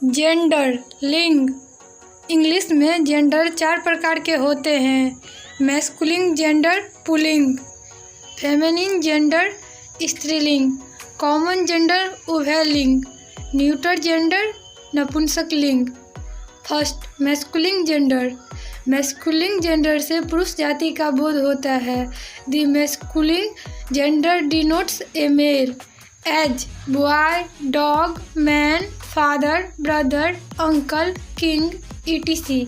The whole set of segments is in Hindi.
जेंडर लिंग। इंग्लिश में जेंडर 4 प्रकार के होते हैं। मैस्कुलिन जेंडर पुल्लिंग, फेमिनिन जेंडर स्त्रीलिंग, कॉमन जेंडर उभयलिंग, न्यूट्रल जेंडर नपुंसकलिंग। First, masculine gender. Masculine gender से पुरुष जाति का बोध होता है। The masculine gender denotes a male as boy, dog, man, father, brother, uncle, king, etc.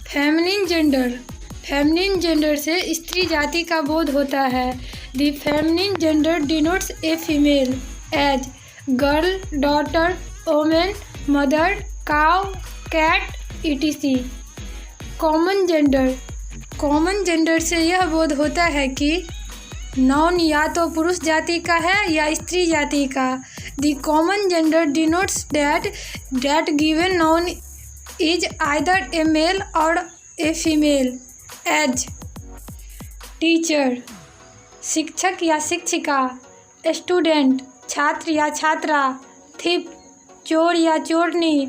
Feminine gender. Feminine gender से स्त्री जाति का बोध होता है। The feminine gender denotes a female as girl, daughter, women, mother, cow, cat, etc. Common gender. Common gender से यह बोध होता है कि नाउन या तो पुरुष जाति का है या स्त्री जाति का। The common gender denotes that given noun is either a male or a female as teacher, शिक्षक या शिक्षिका, स्टूडेंट, छात्र या छात्रा, थिप, चोर या चोरनी,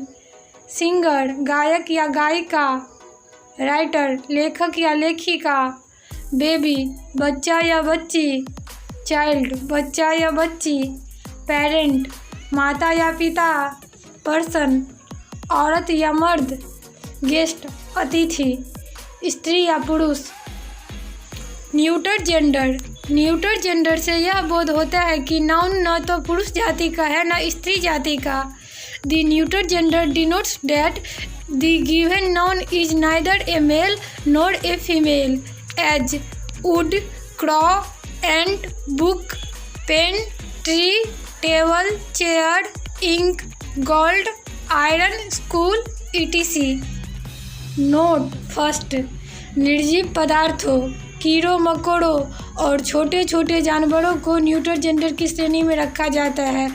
सिंगर, गायक या गायिका, राइटर, लेखक या लेखिका, बेबी, बच्चा या बच्ची, चाइल्ड, बच्चा या बच्ची, पेरेंट, माता या पिता, पर्सन, औरत या मर्द, गेस्ट, अतिथि, स्त्री या पुरुष। Neutral gender. न्यूट्रल जेंडर से यह बोध होता है कि नाउन न तो पुरुष जाति का है न स्त्री जाति का। The neutral gender denotes that the given noun is neither a male nor a female as wood, crow, ant, book, pen, tree, table, chair, ink, gold, iron, school, etc. Note. First, निर्जीव पदार्थों, कीड़ों मकोड़ों और छोटे छोटे जानवरों को न्यूट्रल जेंडर की श्रेणी में रखा जाता है।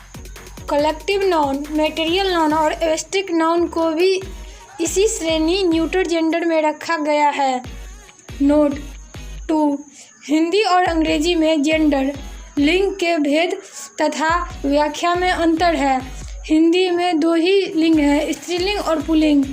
कलेक्टिव नाउन, मटेरियल नाउन और एब्स्ट्रैक्ट नाउन को भी इसी श्रेणी न्यूट्रल जेंडर में रखा गया है। नोट 2, हिंदी और अंग्रेजी में जेंडर लिंग के भेद तथा व्याख्या में अंतर है। हिंदी में 2 ही लिंग हैं, स्त्रीलिंग और पुल्लिंग।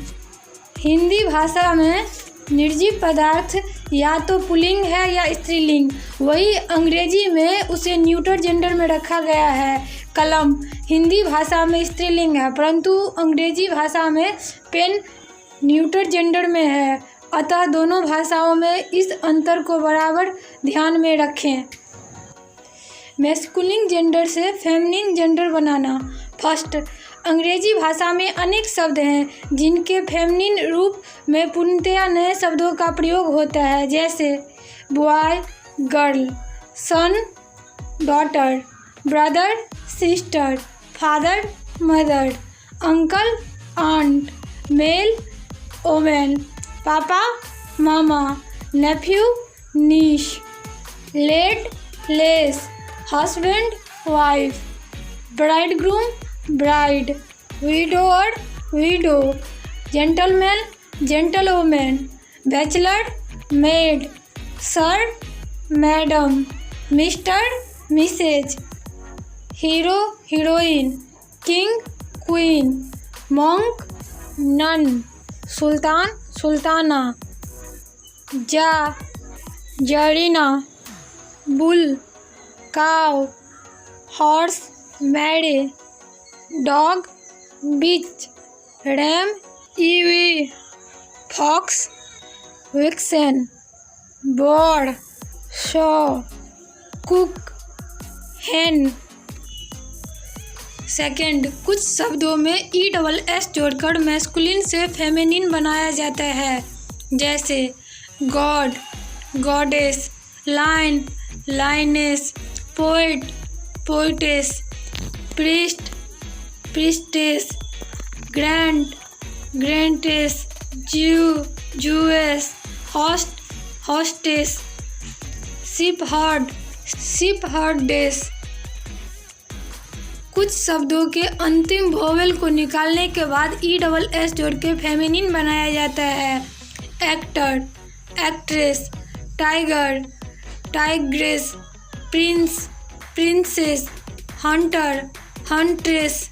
हिंदी भाषा में निर्जीव पदार्थ या तो पुल्लिंग है या स्त्रीलिंग, वही अंग्रेजी में उसे न्यूट्रल जेंडर में रखा गया है। कलम हिंदी भाषा में स्त्रीलिंग है, परंतु अंग्रेजी भाषा में पेन न्यूट्रल जेंडर में है। अतः दोनों भाषाओं में इस अंतर को बराबर ध्यान में रखें। मैस्कुलिन जेंडर से फेमिनिन जेंडर बनाना। फर्स्ट, अंग्रेजी भाषा में अनेक शब्द हैं जिनके फेमिनिन रूप में पूर्णतया नए शब्दों का प्रयोग होता है, जैसे boy, girl, son, daughter, brother, sister, father, mother, uncle, aunt, male, women, papa, mama, nephew, niece, lad, lass, husband, wife, bridegroom, bride, widower, widow, gentleman, gentlewoman, bachelor, maid, sir, madam, mister, Mrs, hero, heroine, king, queen, monk, nun, सुल्तान, सुल्ताना, जा, czarina, bull, cow, horse, mare, dog, bitch, ram, ewe, fox, vixen, boar, sow, cock, hen. Second, कुछ शब्दों में ESS जोड़कर मैस्कुलिन से फेमिनिन बनाया जाता है, जैसे god, goddess, lion, lioness, poet, poetess, priest, priestess, giant, giantess, Jew, Jewess, host, hostess, shepherd, shepherdess. कुछ शब्दों के अंतिम वोवेल को निकालने के बाद ESS जोड़ के फेमिनिन बनाया जाता है। Actor, actress, tiger, tigress, Prince, princess, Hunter, huntress,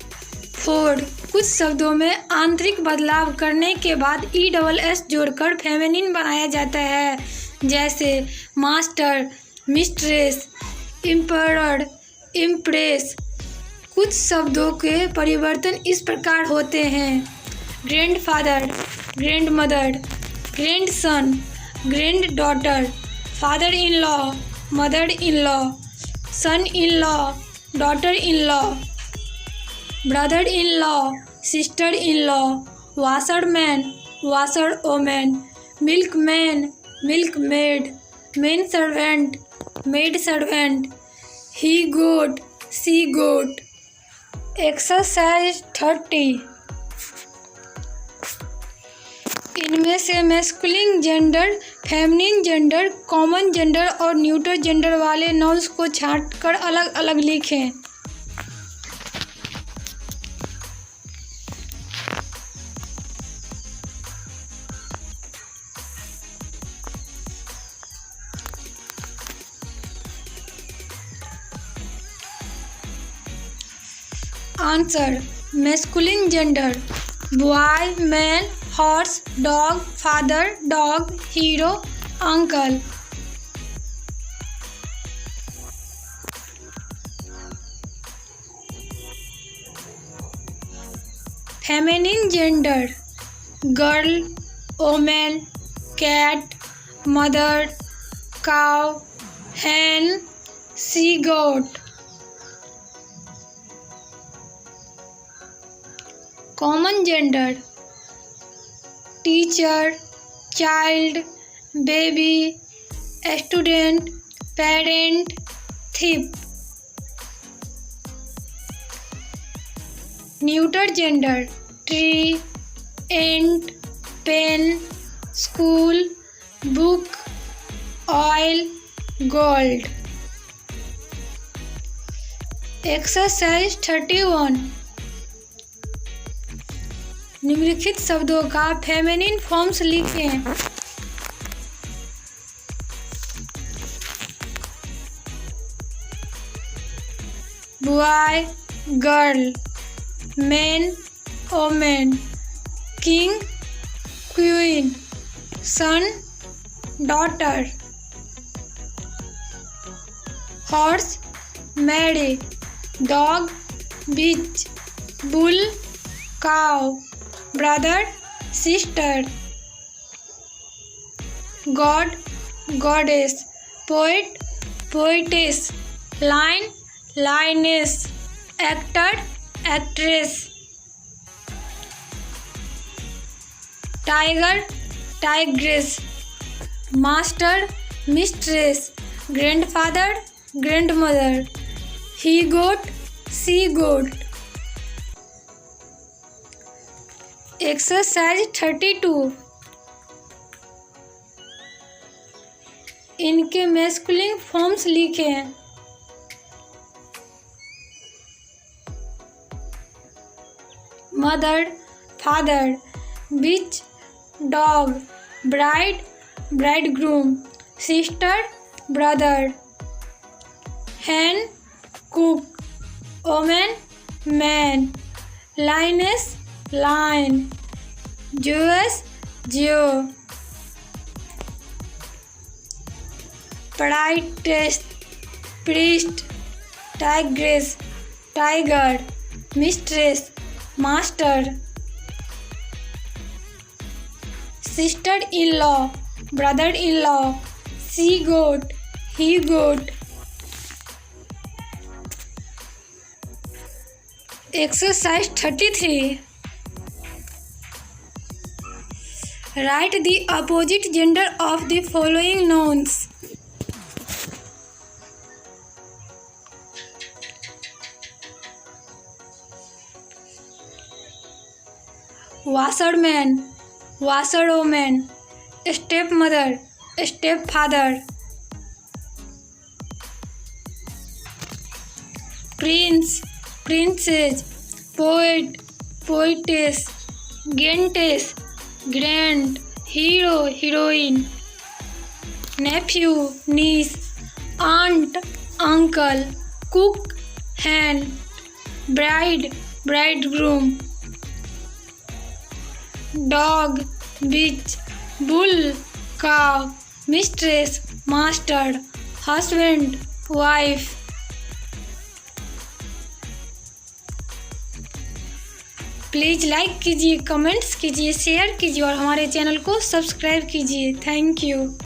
Ford. कुछ शब्दों में आंतरिक बदलाव करने के बाद ESS जोड़कर फेमिनिन बनाया जाता है, जैसे मास्टर, मिस्ट्रेस, एम्परर, इम्प्रेस। कुछ शब्दों के परिवर्तन इस प्रकार होते हैं: grandfather, grandmother, grandson, granddaughter, father in law, mother in law, son in law, daughter in law, brother in law, sister in law, washerman, washerwoman, milkman, milkmaid, men servant, maid servant, he goat, she goat. Exercise 30। इनमें से masculine gender, feminine gender, common gender और न्यूट्रल जेंडर वाले नाउन्स को छांटकर अलग अलग लिखें। Answer: masculine gender boy, man, horse, dog, father, dog, hero, uncle. Feminine gender girl, women, cat, mother, cow, hen, she goat. Common gender teacher, child, baby, student, parent, thief. Neutral gender tree, ant, pen, school, book, oil, gold. Exercise 31। निम्नलिखित शब्दों का फेमिनिन फॉर्म्स लिखें। Boy, girl, man, women, king, queen, son, daughter. Horse, mare, dog, bitch, bull, cow, brother, sister. God, goddess, poet, poetess, lion, lioness, actor, actress. Tiger, tigress, master, mistress, grandfather, grandmother, he goat, she goat. Exercise 32। इनके मैस्कुलिन फॉर्म्स लिखें। Mother, father, bitch, dog, bride, bridegroom, sister, brother. Hen, cook, women, man, lioness, lion, Jewess, Jew. Priestess, priest, tigress, tiger, mistress, master. Sister in law, brother in law, she goat, he goat. Exercise 33। Write the opposite gender of the following nouns. Washerman, washerwoman, stepmother, stepfather. Prince, princess, poet, poetess, giantess, grand, hero, heroine. Nephew, niece, aunt, uncle, cook, hen, bride, bridegroom, dog, bitch, bull, cow, mistress, master, husband, wife. Please like कीजिए, कमेंट्स कीजिए, शेयर कीजिए और हमारे चैनल को सब्सक्राइब कीजिए। Thank you.